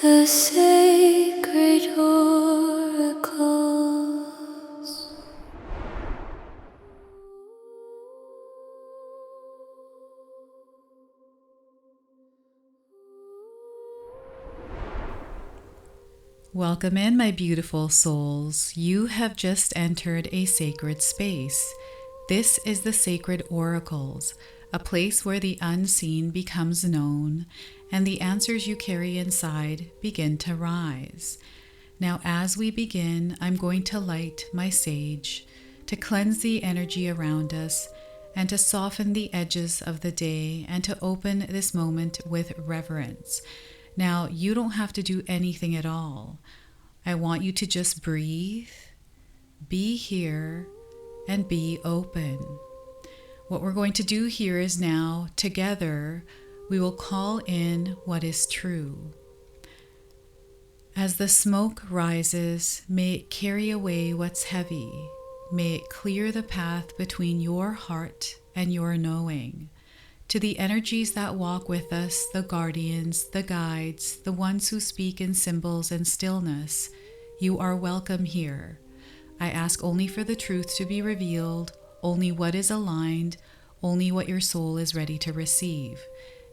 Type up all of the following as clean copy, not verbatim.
The sacred oracles. Welcome in, my beautiful souls. You have just entered a sacred space. This is the Sacred Oracles, a place where the unseen becomes known and the answers you carry inside begin to rise. Now, as we begin, I'm going to light my sage to cleanse the energy around us and to soften the edges of the day and to open this moment with reverence. Now, you don't have to do anything at all. I want you to just breathe, be here, and be open. What we're going to do here is now, together, we will call in what is true. As the smoke rises, may it carry away what's heavy. May it clear the path between your heart and your knowing. To the energies that walk with us, the guardians, the guides, the ones who speak in symbols and stillness, you are welcome here. I ask only for the truth to be revealed, only what is aligned, only what your soul is ready to receive.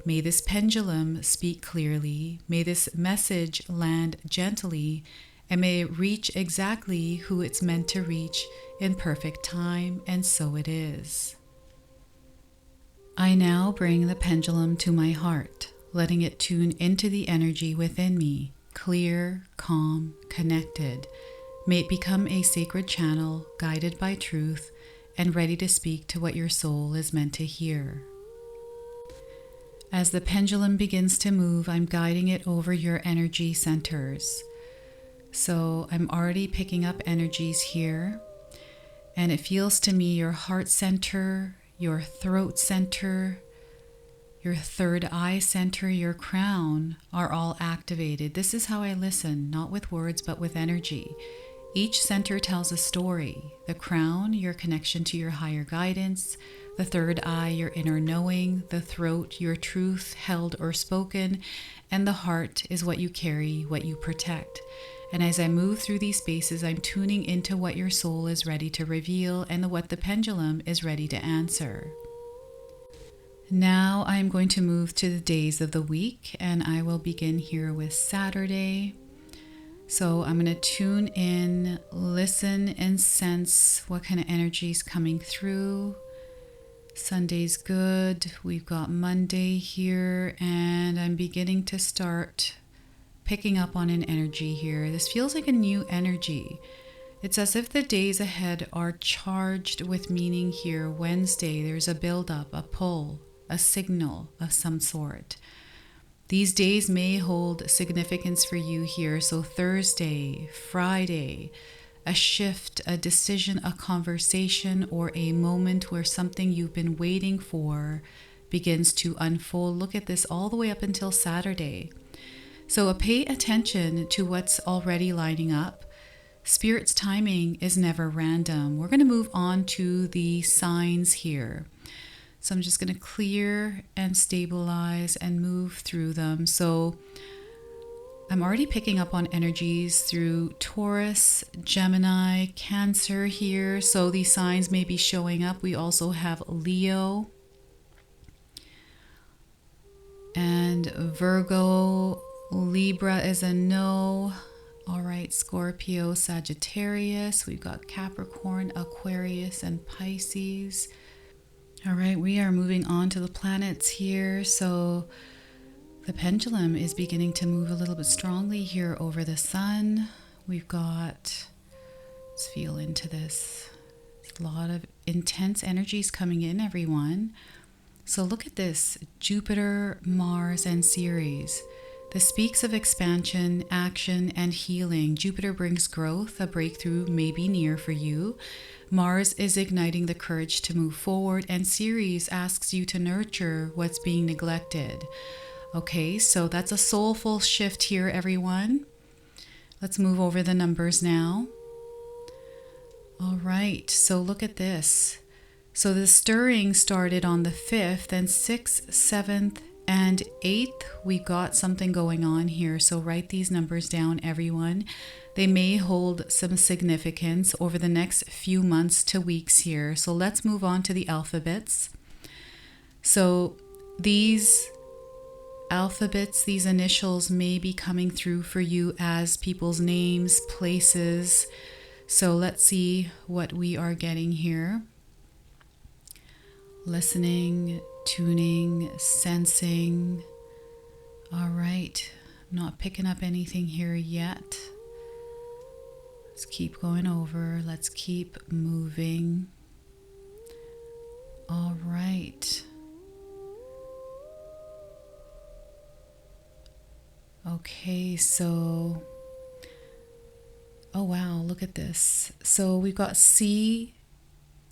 May this pendulum speak clearly, may this message land gently, and may it reach exactly who it's meant to reach in perfect time, and so it is. I now bring the pendulum to my heart, letting it tune into the energy within me, clear, calm, connected. May it become a sacred channel, guided by truth, and ready to speak to what your soul is meant to hear. As the pendulum begins to move, I'm guiding it over your energy centers. So I'm already picking up energies here, and it feels to me your heart center, your throat center, your third eye center, your crown are all activated. This is how I listen, not with words, but with energy. Each center tells a story. The crown, your connection to your higher guidance. The third eye, your inner knowing. The throat, your truth held or spoken. And the heart is what you carry, what you protect. And as I move through these spaces, I'm tuning into what your soul is ready to reveal and what the pendulum is ready to answer. Now I'm going to move to the days of the week, and I will begin here with Saturday. So I'm going to tune in, listen, and sense what kind of energy is coming through. Sunday's good. We've got Monday here, and I'm beginning to start picking up on an energy here. This feels like a new energy. It's as if the days ahead are charged with meaning here. Wednesday, there's a build-up, a pull, a signal of some sort. These days may hold significance for you here. So Thursday, Friday, a shift, a decision, a conversation, or a moment where something you've been waiting for begins to unfold. Look at this all the way up until Saturday. So pay attention to what's already lining up. Spirit's timing is never random. We're going to move on to the signs here. So I'm just going to clear and stabilize and move through them. So I'm already picking up on energies through Taurus, Gemini, Cancer here. So these signs may be showing up. We also have Leo and Virgo. Libra is a no. All right, Scorpio, Sagittarius. We've got Capricorn, Aquarius, and Pisces. All right, we are moving on to the planets here. So the pendulum is beginning to move a little bit strongly here over the sun. We've got, let's feel into this. There's a lot of intense energies coming in, everyone. So look at this, Jupiter, Mars, and Ceres. This speaks of expansion, action, and healing. Jupiter brings growth, a breakthrough may be near for you. Mars is igniting the courage to move forward, and Ceres asks you to nurture what's being neglected. Okay, so that's a soulful shift here, everyone. Let's move over the numbers now. All right, so look at this. So the stirring started on the 5th, and 6th, 7th, And 8th, we got something going on here. So write these numbers down, everyone. They may hold some significance over the next few months to weeks here. So let's move on to the alphabets. So these alphabets, these initials may be coming through for you as people's names, places. So let's see what we are getting here. Listening, tuning, sensing. All right, I'm not picking up anything here yet. Let's keep going over. Let's keep moving. All right. Okay, so, oh wow, look at this. So we've got C,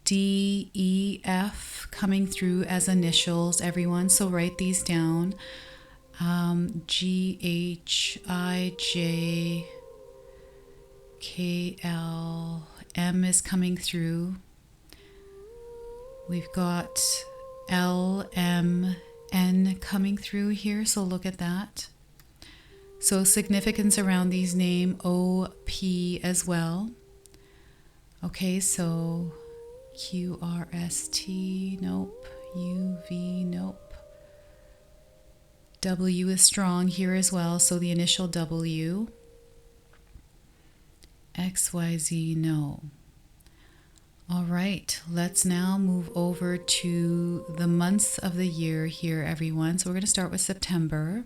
D, E, F coming through as initials, everyone. So write these down. G, H, I, J, K, L, M is coming through. We've got L, M, N coming through here. So look at that. So significance around these names, O, P as well. Okay, so Q, R, S, T, nope. U, V, nope. W is strong here as well, so the initial W. X, Y, Z, no. All right, let's now move over to the months of the year here, everyone. So we're going to start with September.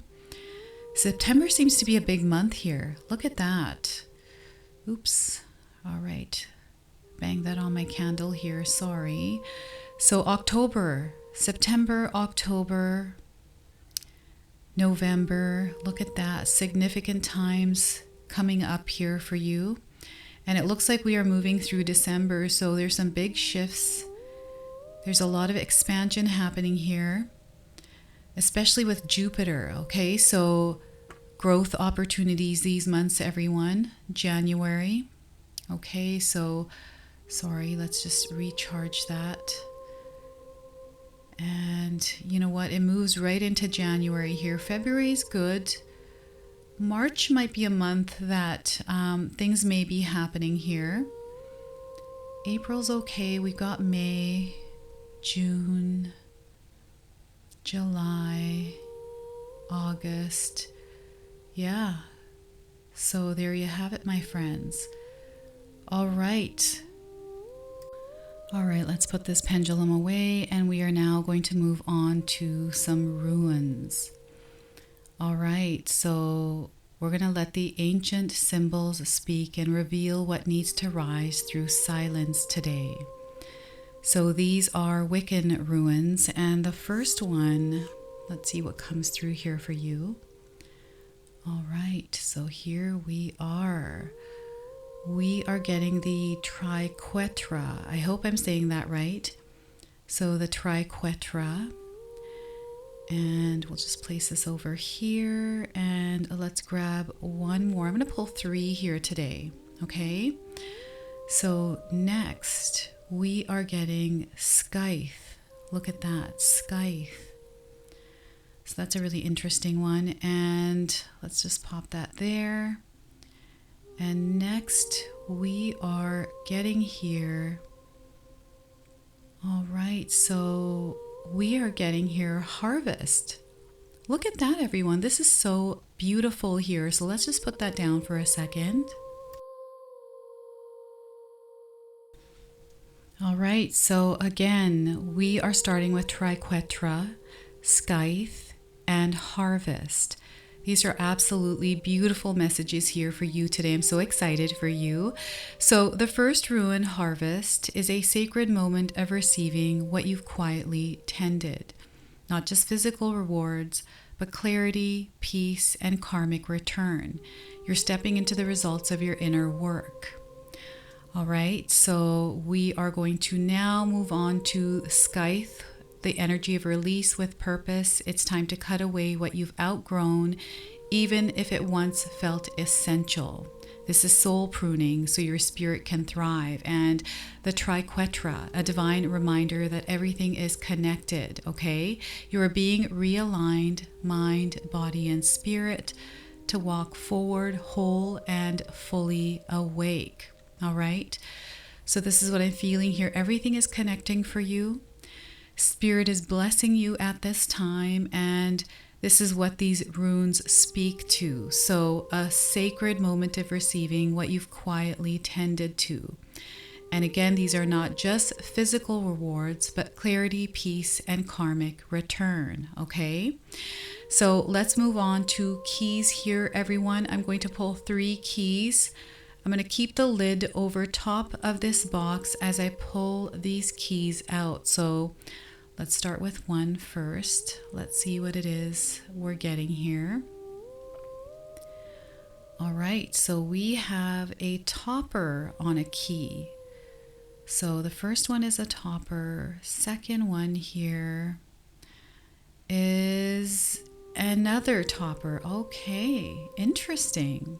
September seems to be a big month here. Look at that. Oops. All right. Bang that on my candle here. Sorry. So October, September, October, November. Look at that. Significant times coming up here for you. And it looks like we are moving through December. So there's some big shifts. There's a lot of expansion happening here, especially with Jupiter. Okay, so growth opportunities these months, everyone. January. Okay, so sorry, let's just recharge that. And you know what? It moves right into January here. February is good. March might be a month that things may be happening here. April's okay. We've got May, June, July, August. Yeah. So there you have it, my friends. All right. All right, let's put this pendulum away, and we are now going to move on to some runes. All right, so we're going to let the ancient symbols speak and reveal what needs to rise through silence today. So these are Wiccan runes, and the first one, let's see what comes through here for you. All right, so here we are. We are getting the triquetra. I hope I'm saying that right. So the triquetra. And we'll just place this over here. And let's grab one more. I'm going to pull 3 here today. Okay. So next we are getting scythe. Look at that. Scythe. So that's a really interesting one. And let's just pop that there. And next we are getting here. All right, so we are getting here harvest. Look at that, everyone. This is so beautiful here. So let's just put that down for a second. All right, so again, we are starting with triquetra, scythe, and harvest. These are absolutely beautiful messages here for you today. I'm so excited for you. So the first rune, harvest, is a sacred moment of receiving what you've quietly tended. Not just physical rewards, but clarity, peace, and karmic return. You're stepping into the results of your inner work. All right, so we are going to now move on to scythe, the energy of release with purpose. It's time to cut away what you've outgrown, even if it once felt essential. This is soul pruning so your spirit can thrive. And the triquetra, a divine reminder that everything is connected, okay? You are being realigned, mind, body, and spirit, to walk forward whole and fully awake, all right? So this is what I'm feeling here. Everything is connecting for you. Spirit is blessing you at this time, and this is what these runes speak to. So a sacred moment of receiving what you've quietly tended to. And again, these are not just physical rewards, but clarity, peace, and karmic return, okay? So let's move on to keys here, everyone. I'm going to pull 3 keys. I'm going to keep the lid over top of this box as I pull these keys out. So let's start with one first. Let's see what it is we're getting here. All right, so we have a topper on a key. So the first one is a topper. Second one here is another topper. Okay, interesting.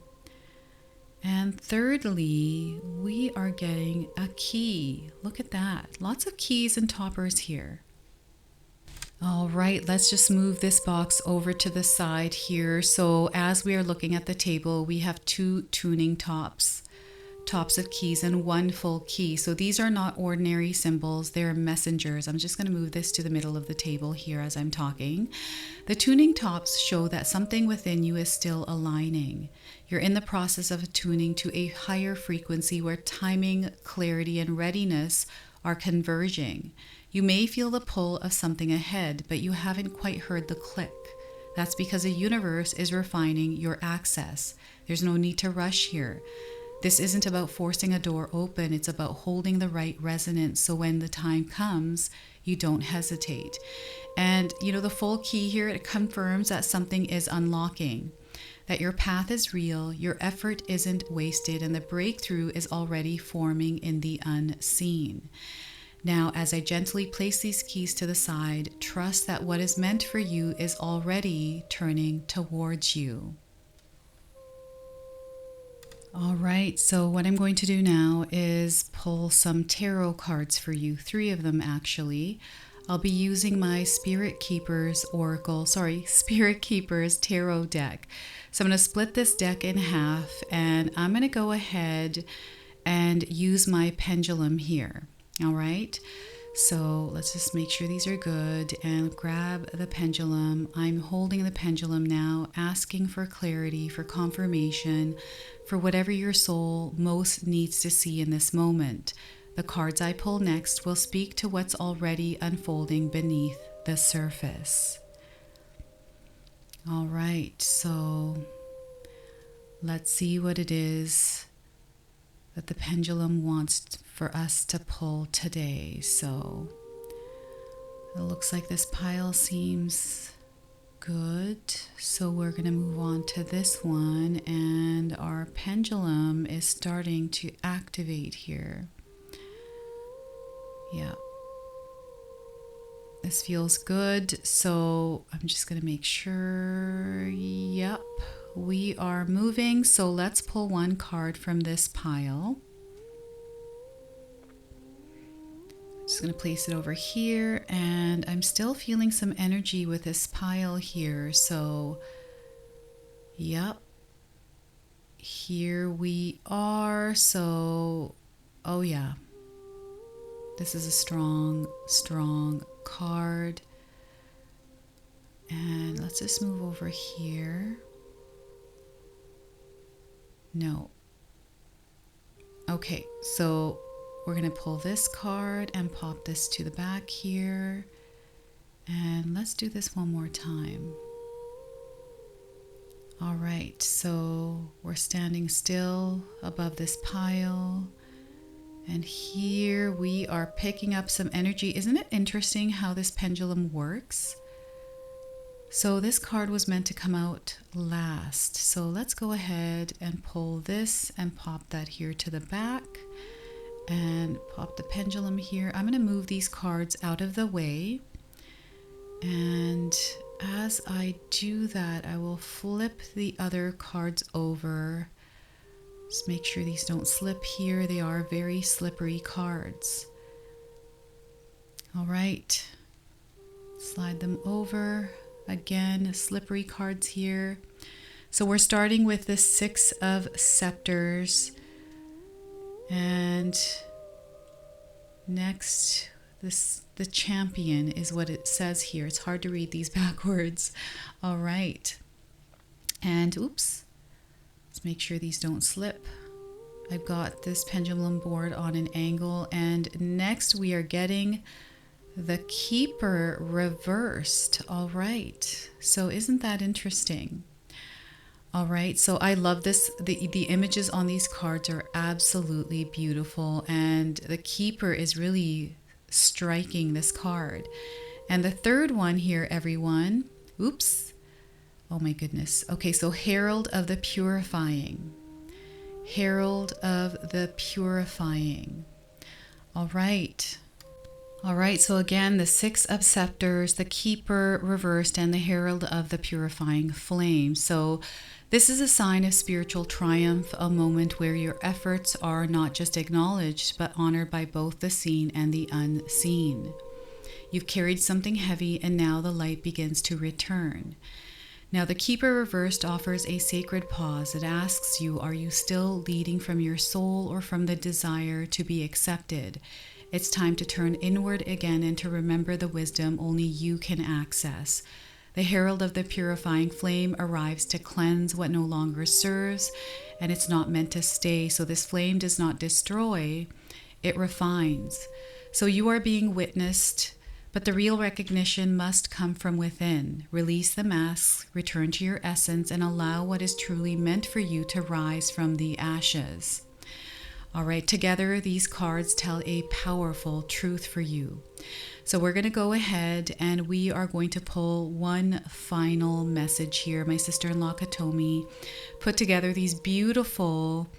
And thirdly, we are getting a key. Look at that. Lots of keys and toppers here. All right, let's just move this box over to the side here. So as we are looking at the table, we have 2 tuning tops of keys and 1 full key. So these are not ordinary symbols, they're messengers. I'm just going to move this to the middle of the table here as I'm talking. The tuning tops show that something within you is still aligning. You're in the process of attuning to a higher frequency where timing, clarity, and readiness are converging. You may feel the pull of something ahead, but you haven't quite heard the click. That's because the universe is refining your access. There's no need to rush here. This isn't about forcing a door open. It's about holding the right resonance so when the time comes, you don't hesitate. And the full key here, it confirms that something is unlocking, that your path is real, your effort isn't wasted, and the breakthrough is already forming in the unseen. Now, as I gently place these keys to the side, trust that what is meant for you is already turning towards you. All right, so what I'm going to do now is pull some tarot cards for you, 3 of them actually. I'll be using my Spirit Keepers tarot deck. So I'm going to split this deck in half, and I'm going to go ahead and use my pendulum here. All right, so let's just make sure these are good and grab the pendulum. I'm holding the pendulum now, asking for clarity, for confirmation, for whatever your soul most needs to see in this moment. The cards I pull next will speak to what's already unfolding beneath the surface. All right, so let's see what it is that the pendulum wants for us to pull today. So it looks like this pile seems good. So we're going to move on to this one, and our pendulum is starting to activate here. Yeah. This feels good. So I'm just going to make sure. Yep. We are moving. So let's pull 1 card from this pile. Just going to place it over here, and I'm still feeling some energy with this pile here. So, yep, here we are. So, oh yeah, this is a strong card. And let's just move over here. No. Okay, so we're going to pull this card and pop this to the back here. And let's do this one more time. All right, so we're standing still above this pile. And here we are picking up some energy. Isn't it interesting how this pendulum works? So this card was meant to come out last. So let's go ahead and pull this and pop that here to the back. And pop the pendulum here. I'm going to move these cards out of the way. And as I do that, I will flip the other cards over Just make sure these don't slip here. They are very slippery cards. All right. Slide them over. Again, slippery cards here. So we're starting with the Six of Scepters. And next, the Champion is what it says here. It's hard to read these backwards. All right. And oops. Let's make sure these don't slip. I've got this pendulum board on an angle. And next we are getting the Keeper reversed. All right. So isn't that interesting? All right. So I love this. The images on these cards are absolutely beautiful. And the Keeper is really striking this card. And the third one here, everyone. Oops. Oh my goodness. Okay. So Herald of the Purifying. Herald of the Purifying. All right. All right, so again, the Six of Scepters, the Keeper reversed, and the Herald of the Purifying Flame. So this is a sign of spiritual triumph, a moment where your efforts are not just acknowledged, but honored by both the seen and the unseen. You've carried something heavy, and now the light begins to return. Now, the Keeper reversed offers a sacred pause. It asks you, are you still leading from your soul or from the desire to be accepted? It's time to turn inward again and to remember the wisdom only you can access. The Herald of the Purifying Flame arrives to cleanse what no longer serves, and it's not meant to stay. So this flame does not destroy, it refines. So you are being witnessed, but the real recognition must come from within. Release the masks, return to your essence, and allow what is truly meant for you to rise from the ashes. All right, together these cards tell a powerful truth for you. So we're going to go ahead and we are going to pull one final message here. My sister-in-law Kotomi put together these beautiful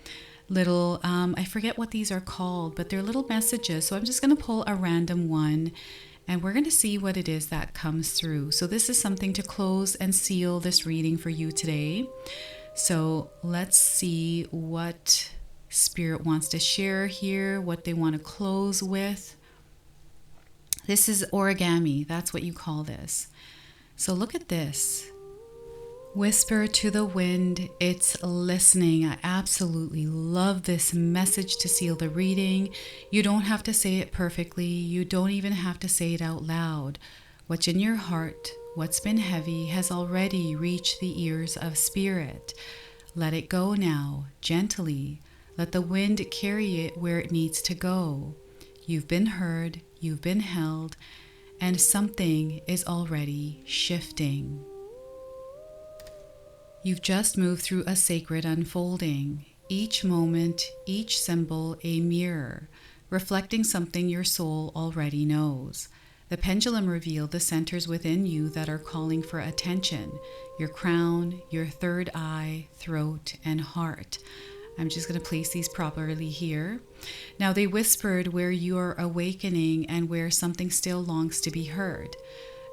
little, I forget what these are called, but they're little messages. So I'm just going to pull a random one and we're going to see what it is that comes through. So this is something to close and seal this reading for you today. So let's see what Spirit wants to share here, what they want to close with. This is origami. That's what you call this. So look at this. Whisper to the wind, it's listening. I absolutely love this message to seal the reading. You don't have to say it perfectly. You don't even have to say it out loud. What's in your heart, what's been heavy, has already reached the ears of Spirit. Let it go now, gently. Let the wind carry it where it needs to go. You've been heard, you've been held, and something is already shifting. You've just moved through a sacred unfolding. Each moment, each symbol, a mirror, reflecting something your soul already knows. The pendulum revealed the centers within you that are calling for attention, your crown, your third eye, throat, and heart. I'm just going to place these properly here. Now they whispered where you are awakening and where something still longs to be heard.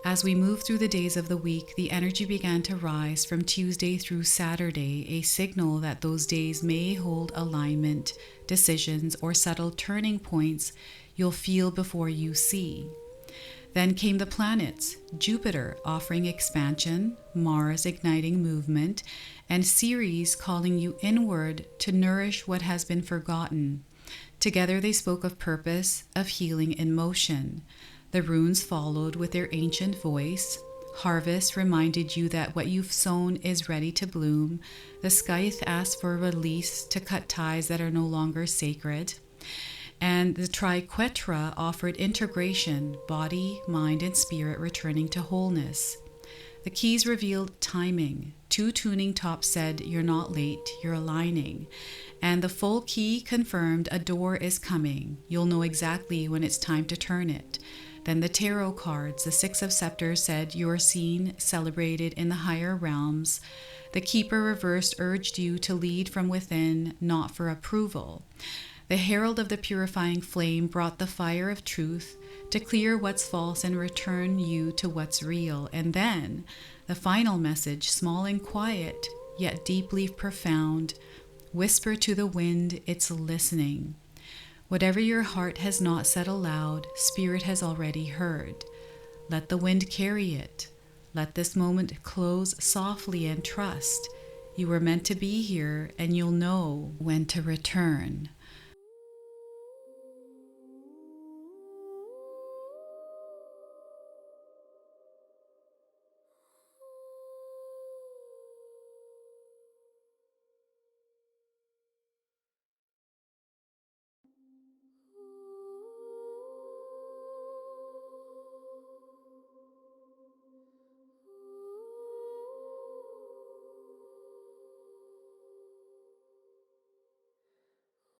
As we moved through the days of the week, the energy began to rise from Tuesday through Saturday, a signal that those days may hold alignment, decisions, or subtle turning points you'll feel before you see. Then came the planets, Jupiter offering expansion, Mars igniting movement, and Ceres calling you inward to nourish what has been forgotten. Together they spoke of purpose, of healing in motion. The runes followed with their ancient voice. Harvest reminded you that what you've sown is ready to bloom. The scythe asked for release to cut ties that are no longer sacred. And the triquetra offered integration, body, mind, and spirit returning to wholeness. The keys revealed timing. 2 tuning tops said, you're not late, you're aligning. And the full key confirmed a door is coming. You'll know exactly when it's time to turn it. Then the tarot cards, the 6 of Scepters said, you are seen, celebrated in the higher realms. The Keeper reversed urged you to lead from within, not for approval. The Herald of the Purifying Flame brought the fire of truth to clear what's false and return you to what's real. And then the final message, small and quiet, yet deeply profound. Whisper to the wind, it's listening. Whatever your heart has not said aloud, Spirit has already heard. Let the wind carry it. Let this moment close softly and trust. You were meant to be here, and you'll know when to return.